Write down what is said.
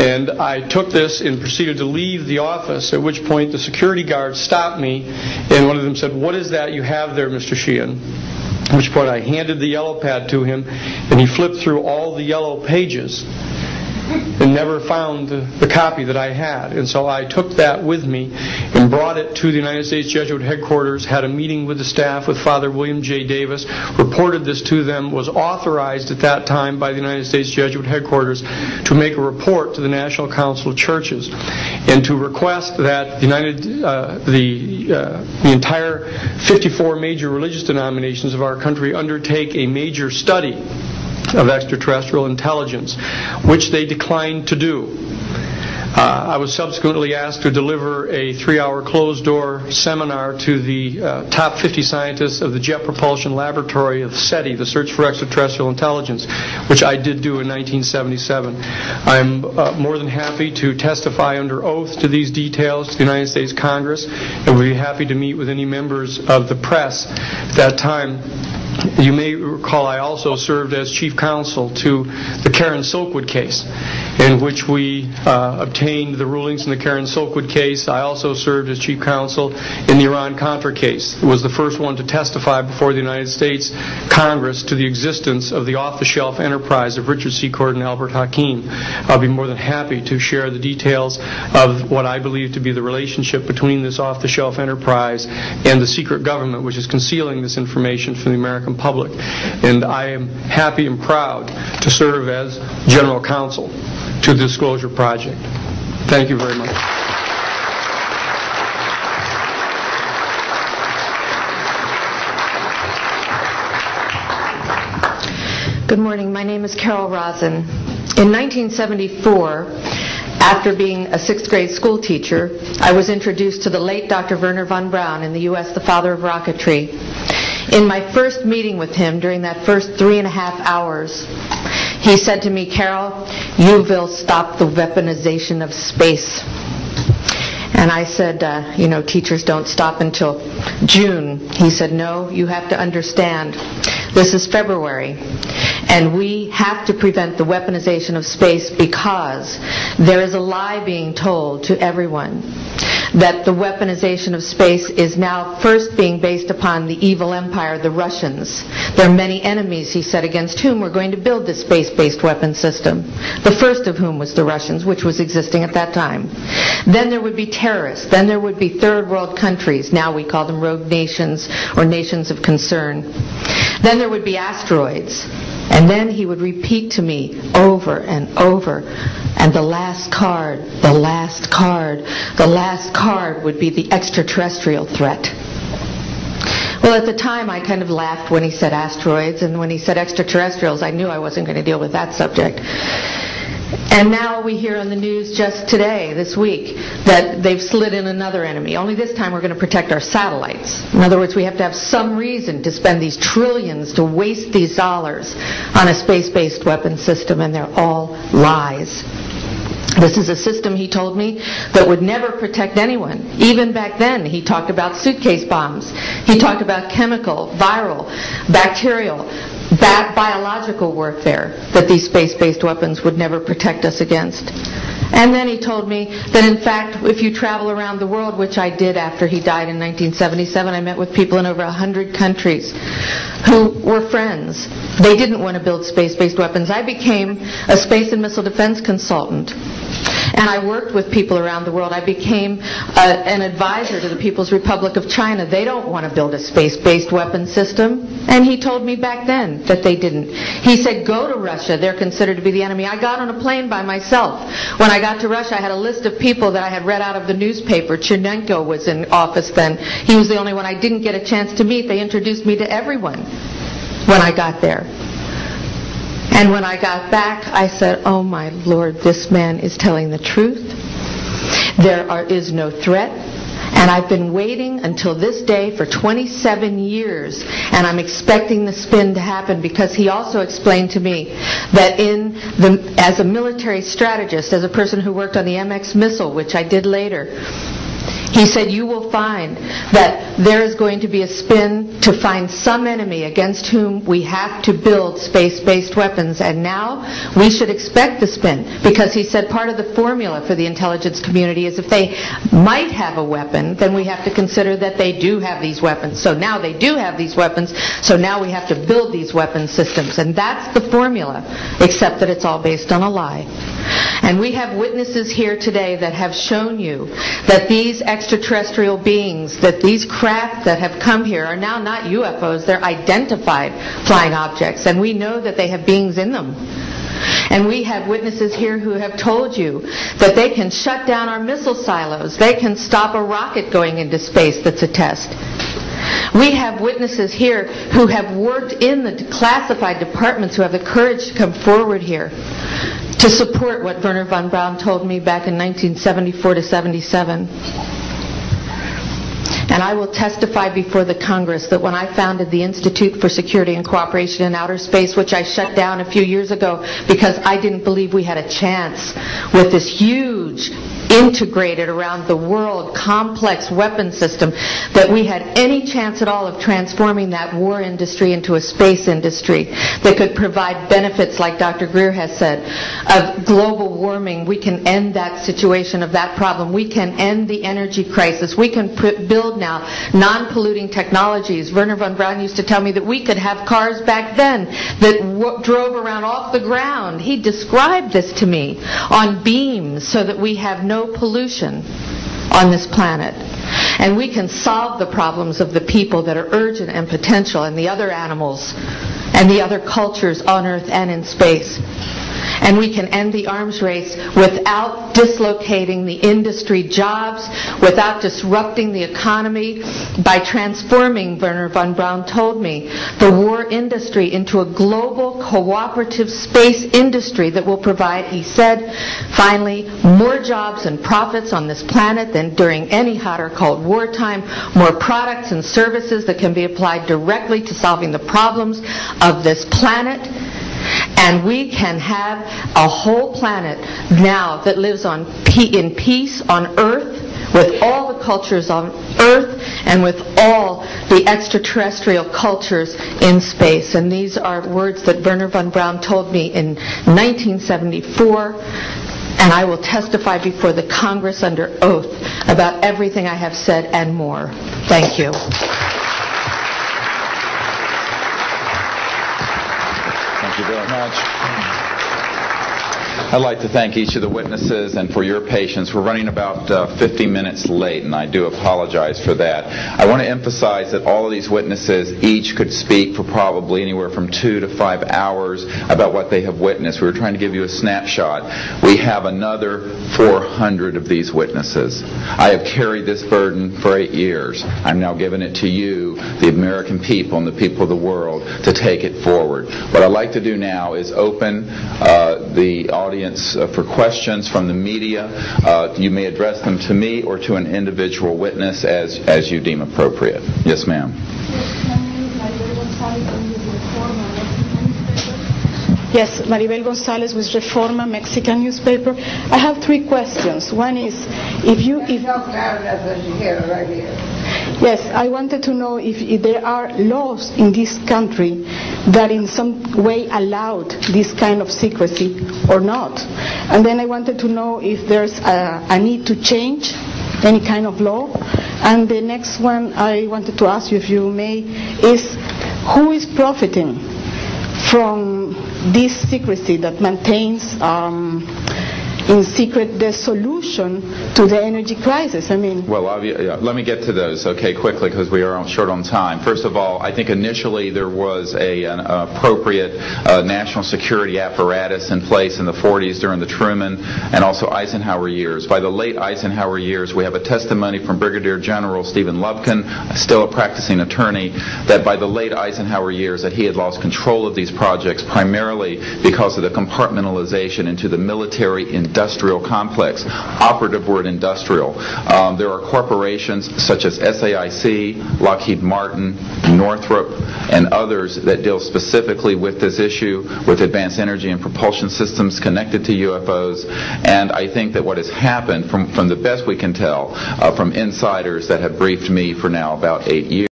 And I took this and proceeded to leave the office, at which point the security guard stopped me, and one of them said, "What is that you have there, Mr. Sheehan?" At which point I handed the yellow pad to him, and he flipped through all the yellow pages and never found the copy that I had. And so I took that with me and brought it to the United States Jesuit headquarters, had a meeting with the staff, with Father William J. Davis, reported this to them, was authorized at that time by the United States Jesuit headquarters to make a report to the National Council of Churches and to request that the entire 54 major religious denominations of our country undertake a major study of extraterrestrial intelligence, which they declined to do. I was subsequently asked to deliver a 3-hour closed-door seminar to the top 50 scientists of the Jet Propulsion Laboratory of SETI, the Search for Extraterrestrial Intelligence, which I did do in 1977. I'm more than happy to testify under oath to these details to the United States Congress, and would be happy to meet with any members of the press at that time. You may recall I also served as chief counsel to the Karen Silkwood case, in which we obtained the rulings in the Karen Silkwood case. I also served as chief counsel in the Iran-Contra case. It was the first one to testify before the United States Congress to the existence of the off-the-shelf enterprise of Richard Secord and Albert Hakim. I'll be more than happy to share the details of what I believe to be the relationship between this off-the-shelf enterprise and the secret government, which is concealing this information from the American public. And I am happy and proud to serve as general counsel to the Disclosure Project. Thank you very much. Good morning. My name is Carol Rosen. In 1974, after being a 6th grade school teacher, I was introduced to the late Dr. Wernher von Braun, in the U.S. the father of rocketry. In my first meeting with him, during that first 3.5 hours, he said to me, "Carol, you will stop the weaponization of space." And I said, teachers don't stop until June. He said, "No, you have to understand. This is February, and we have to prevent the weaponization of space because there is a lie being told to everyone that the weaponization of space is now first being based upon the evil empire, the Russians. There are many enemies," he said, "against whom we're going to build this space-based weapon system. The first of whom was the Russians, which was existing at that time. Then there would be terrorists. Then there would be third world countries. Now we call them rogue nations or nations of concern. Then there would be asteroids." And then he would repeat to me over and over, "And the last card, the last card, the last card would be the extraterrestrial threat." Well, at the time, I kind of laughed when he said asteroids, and when he said extraterrestrials, I knew I wasn't going to deal with that subject. And now we hear on the news just today, this week, that they've slid in another enemy. Only this time we're going to protect our satellites. In other words, we have to have some reason to spend these trillions, to waste these dollars on a space-based weapon system, and they're all lies. This is a system, he told me, that would never protect anyone. Even back then, he talked about suitcase bombs. He talked about chemical, viral, bacterial, biological warfare, that these space-based weapons would never protect us against. And then he told me that, in fact, if you travel around the world, which I did after he died in 1977, I met with people in over 100 countries who were friends. They didn't want to build space-based weapons. I became a space and missile defense consultant. And I worked with people around the world. I became an advisor to the People's Republic of China. They don't want to build a space-based weapon system. And he told me back then that they didn't. He said, "Go to Russia. They're considered to be the enemy." I got on a plane by myself. When I got to Russia, I had a list of people that I had read out of the newspaper. Chernenko was in office then. He was the only one I didn't get a chance to meet. They introduced me to everyone when I got there. And when I got back, I said, "Oh my Lord, this man is telling the truth. There is no threat." And I've been waiting until this day for 27 years, and I'm expecting the spin to happen, because he also explained to me that as a military strategist, as a person who worked on the MX missile, which I did later, He said, you will find that there is going to be a spin to find some enemy against whom we have to build space-based weapons. And now we should expect the spin, because he said part of the formula for the intelligence community is if they might have a weapon, then we have to consider that they do have these weapons. So now they do have these weapons, so now we have to build these weapon systems. And that's the formula, except that it's all based on a lie. And we have witnesses here today that have shown you that these extraterrestrial beings, that these craft that have come here are now not UFOs, they're identified flying objects, and we know that they have beings in them. And we have witnesses here who have told you that they can shut down our missile silos, they can stop a rocket going into space that's a test. We have witnesses here who have worked in the classified departments who have the courage to come forward here to support what Wernher von Braun told me back in 1974 to 77. And I will testify before the Congress that when I founded the Institute for Security and Cooperation in Outer Space, which I shut down a few years ago because I didn't believe we had a chance with this huge, integrated around the world, complex weapon system, that we had any chance at all of transforming that war industry into a space industry that could provide benefits, like Dr. Greer has said, of global warming. We can end that situation of that problem. We can end the energy crisis. We can build now non-polluting technologies. Wernher von Braun used to tell me that we could have cars back then that drove around off the ground. He described this to me on beams so that we have no pollution on this planet. And we can solve the problems of the people that are urgent and potential, and the other animals and the other cultures on Earth and in space. And we can end the arms race without dislocating the industry jobs, without disrupting the economy, by transforming, Wernher von Braun told me, the war industry into a global cooperative space industry that will provide, he said, finally, more jobs and profits on this planet than during any hot or cold wartime, more products and services that can be applied directly to solving the problems of this planet. And we can have a whole planet now that lives in peace on Earth, with all the cultures on Earth and with all the extraterrestrial cultures in space. And these are words that Wernher von Braun told me in 1974. And I will testify before the Congress under oath about everything I have said and more. Thank you. Thank you very much. I'd like to thank each of the witnesses and for your patience. We're running about 50 minutes late, and I do apologize for that. I want to emphasize that all of these witnesses each could speak for probably anywhere from 2 to 5 hours about what they have witnessed. We were trying to give you a snapshot. We have another 400 of these witnesses. I have carried this burden for 8 years. I'm now giving it to you, the American people and the people of the world, to take it forward. What I'd like to do now is open the audience for questions from the media. You may address them to me or to an individual witness as you deem appropriate. Yes, ma'am. Yes, Maribel Gonzalez with Reforma, Mexican newspaper. I have 3 questions. One is, Yes, I wanted to know if there are laws in this country that in some way allowed this kind of secrecy or not. And then I wanted to know if there's a need to change any kind of law. And the next one I wanted to ask you, if you may, is who is profiting from this secrecy that maintains in secret the solution to the energy crisis? I mean... Well, let me get to those, okay, quickly, because we are short on time. First of all, I think initially there was an appropriate national security apparatus in place in the 40s during the Truman and also Eisenhower years. By the late Eisenhower years, we have a testimony from Brigadier General Stephen Lubkin, still a practicing attorney, that by the late Eisenhower years that he had lost control of these projects primarily because of the compartmentalization into the military industrial complex. Operative word, industrial. There are corporations such as SAIC, Lockheed Martin, Northrop, and others that deal specifically with this issue, with advanced energy and propulsion systems connected to UFOs. And I think that what has happened, from the best we can tell, from insiders that have briefed me for now about 8 years,